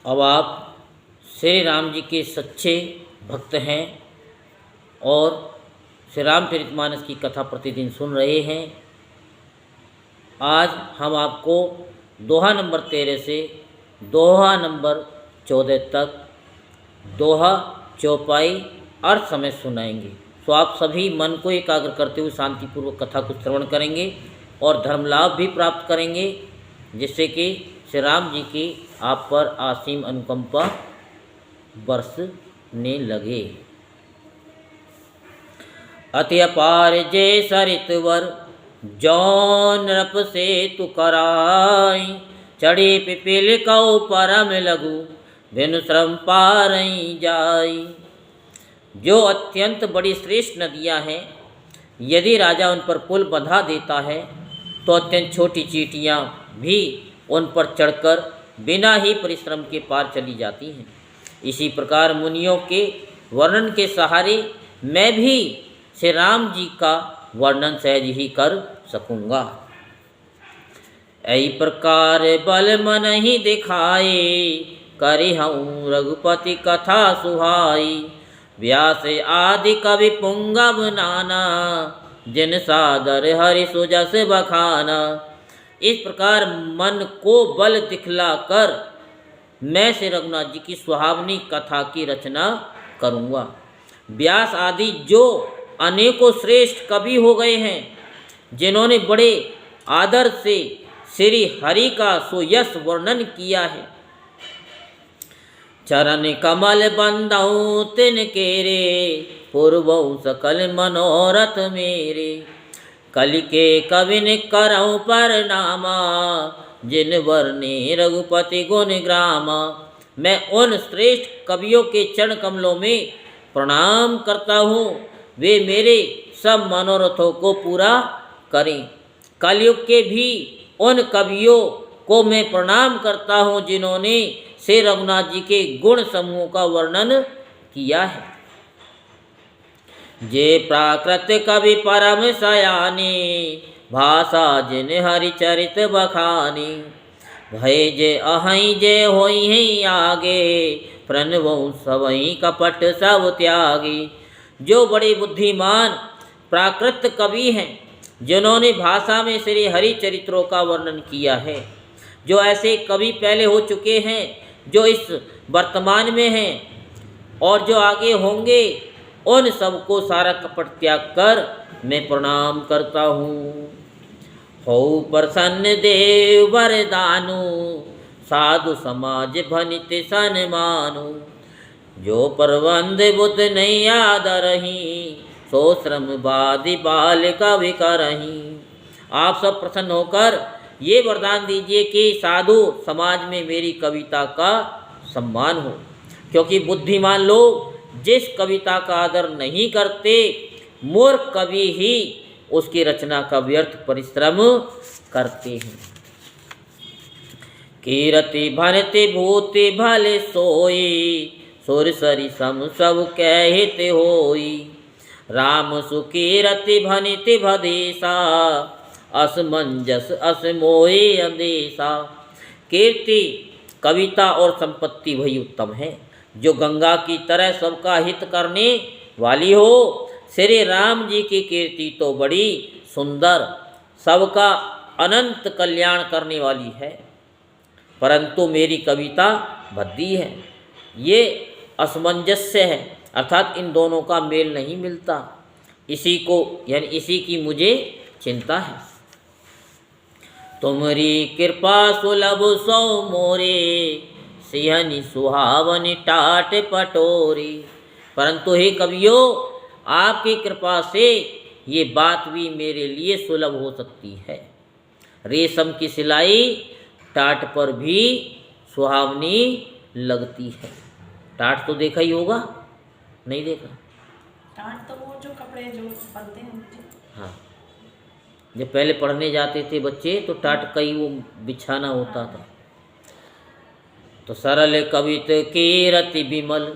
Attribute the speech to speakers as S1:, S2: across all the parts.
S1: अब आप श्री राम जी के सच्चे भक्त हैं और श्री रामचरितमानस की कथा प्रतिदिन सुन रहे हैं। आज हम आपको दोहा नंबर 13 से दोहा नंबर 14 तक दोहा चौपाई अर्थ समेत सुनाएंगे। तो आप सभी मन को एकाग्र करते हुए शांतिपूर्वक कथा को श्रवण करेंगे और धर्म लाभ भी प्राप्त करेंगे, जिससे कि श्री राम जी की आप पर असीम अनुकंपा बरसने लगे। अति अपार जे सरितवर जौन नृप से तु कराई, चढ़ी पिपील कौ परम लघु बिनु श्रम पारई जाई। जो अत्यंत बड़ी श्रेष्ठ नदियाँ हैं, यदि राजा उन पर पुल बंधा देता है तो अत्यंत छोटी चींटियाँ भी उन पर चढ़कर बिना ही परिश्रम के पार चली जाती हैं। इसी प्रकार मुनियों के वर्णन के सहारे मैं भी श्री राम जी का वर्णन सहज ही कर सकूँगा। ऐ प्रकार बल मन ही दिखाए, करि हऊँ रघुपति कथा सुहाई। व्यास आदि कवि पुंगव नाना, जिन सादर हरि सुजस बखाना। इस प्रकार मन को बल दिखला कर मैं श्री रघुनाथ जी की सुहावनी कथा की रचना करूँगा। व्यास आदि जो अनेकों श्रेष्ठ कवि हो गए हैं, जिन्होंने बड़े आदर से श्री हरि का सुयश वर्णन किया है। चरण कमल बंदऊ तिन केरे, पूर्वऊ सकल मनोरथ मेरे। कलि के कविन करऊँ परनामा, जिन वर्णे रघुपति गुण ग्रामा। मैं उन श्रेष्ठ कवियों के चरण कमलों में प्रणाम करता हूँ, वे मेरे सब मनोरथों को पूरा करें। कलयुग के भी उन कवियों को मैं प्रणाम करता हूँ, जिन्होंने श्री रघुनाथ जी के गुण समूह का वर्णन किया है। जे प्राकृत कवि परम सयानी, भाषा जिन हरिचरित बखानी। भय जे अहई जे होई हैं आगे, प्रणवऊ सबई कपट सब त्यागी। जो बड़े बुद्धिमान प्राकृत कवि हैं, जिन्होंने भाषा में श्री हरिचरित्रों का वर्णन किया है। जो ऐसे कवि पहले हो चुके हैं, जो इस वर्तमान में हैं और जो आगे होंगे, उन सबको सारा कपट त्याग कर मैं प्रणाम करता हूँ। हो प्रसन्न देव वरदानु, साधु समाज भनित सन्मानु। जो प्रबंध बुद्ध नहीं आदरही, सो श्रम बादि बाल कवि करही। आप सब प्रसन्न होकर ये वरदान दीजिए कि साधु समाज में मेरी कविता का सम्मान हो, क्योंकि बुद्धिमान लोग जिस कविता का आदर नहीं करते, मूर्ख कवि ही उसकी रचना का व्यर्थ परिश्रम करते हैं। कीरति भनति भूति भले सोई, सुर सरि सम सब कहत होई। राम सुकीरति भनिति भदेसा, असमंजस असमोहि अंदेशा। कीर्ति कविता और संपत्ति वही उत्तम है, जो गंगा की तरह सबका हित करने वाली हो। श्री राम जी की कीर्ति तो बड़ी सुंदर, सबका अनंत कल्याण करने वाली है, परंतु मेरी कविता भद्दी है। ये असमंजस्य है, अर्थात इन दोनों का मेल नहीं मिलता। इसी को यानी इसी की मुझे चिंता है। तुमरी कृपा सुलभ सौ मोरे, सिहनि सुहावनि टाट पटोरी। परंतु हे कवियों, आपकी कृपा से ये बात भी मेरे लिए सुलभ हो सकती है। रेशम की सिलाई टाट पर भी सुहावनी लगती है। टाट तो देखा ही होगा, नहीं देखा?
S2: टाट तो वो जो कपड़े जो बनते हैं।
S1: हाँ, जब पहले पढ़ने जाते थे बच्चे तो टाट का ही वो बिछाना होता था। तो सरल कवित कीरति विमल,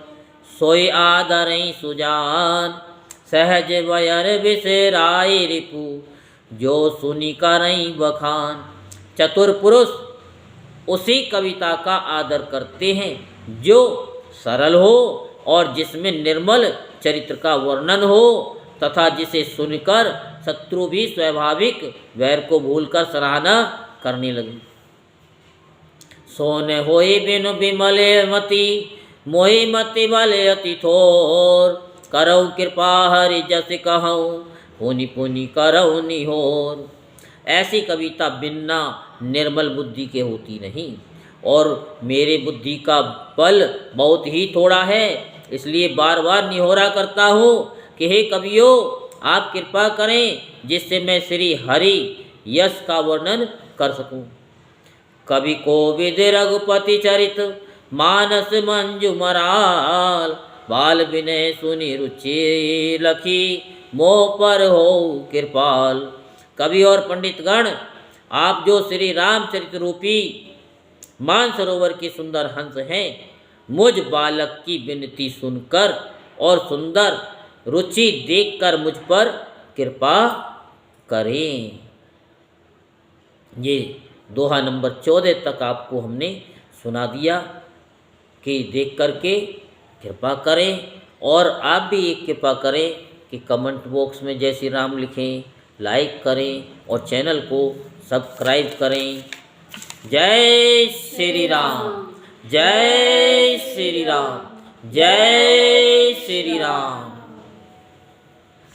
S1: सोई आदरई सुजान। सहज वयर बिसराई रिपु, जो सुनि करई बखान। चतुर पुरुष उसी कविता का आदर करते हैं जो सरल हो और जिसमें निर्मल चरित्र का वर्णन हो तथा जिसे सुनकर शत्रु भी स्वाभाविक वैर को भूलकर सराहना करने लगे। सोने होई बिनु बिमले मति मोहि मति बले अति थोर करऊ कृपा हरि जस कहूँ पुनि पुनि करऊ निहोर। ऐसी कविता बिना निर्मल बुद्धि के होती नहीं और मेरे बुद्धि का बल बहुत ही थोड़ा है, इसलिए बार बार निहोरा करता हूँ कि हे कवियों आप कृपा करें जिससे मैं श्री हरि यश का वर्णन कर सकूं। कवि कोविद रघुपति चरित मानस मंजू मराल बाल विनय सुनि रुचि लखी मोह पर हो कृपाल। कवि और पंडितगण आप जो श्री रामचरित रूपी मानसरोवर की सुंदर हंस हैं, मुझ बालक की विनती सुनकर और सुंदर रुचि देखकर मुझ पर कृपा करें। ये दोहा नंबर 14 तक आपको हमने सुना दिया कि देख करके कृपा करें और आप भी एक कृपा करें कि कमेंट बॉक्स में जय श्री राम लिखें, लाइक करें और चैनल को सब्सक्राइब करें। जय श्री राम, जय श्री राम, जय श्री राम।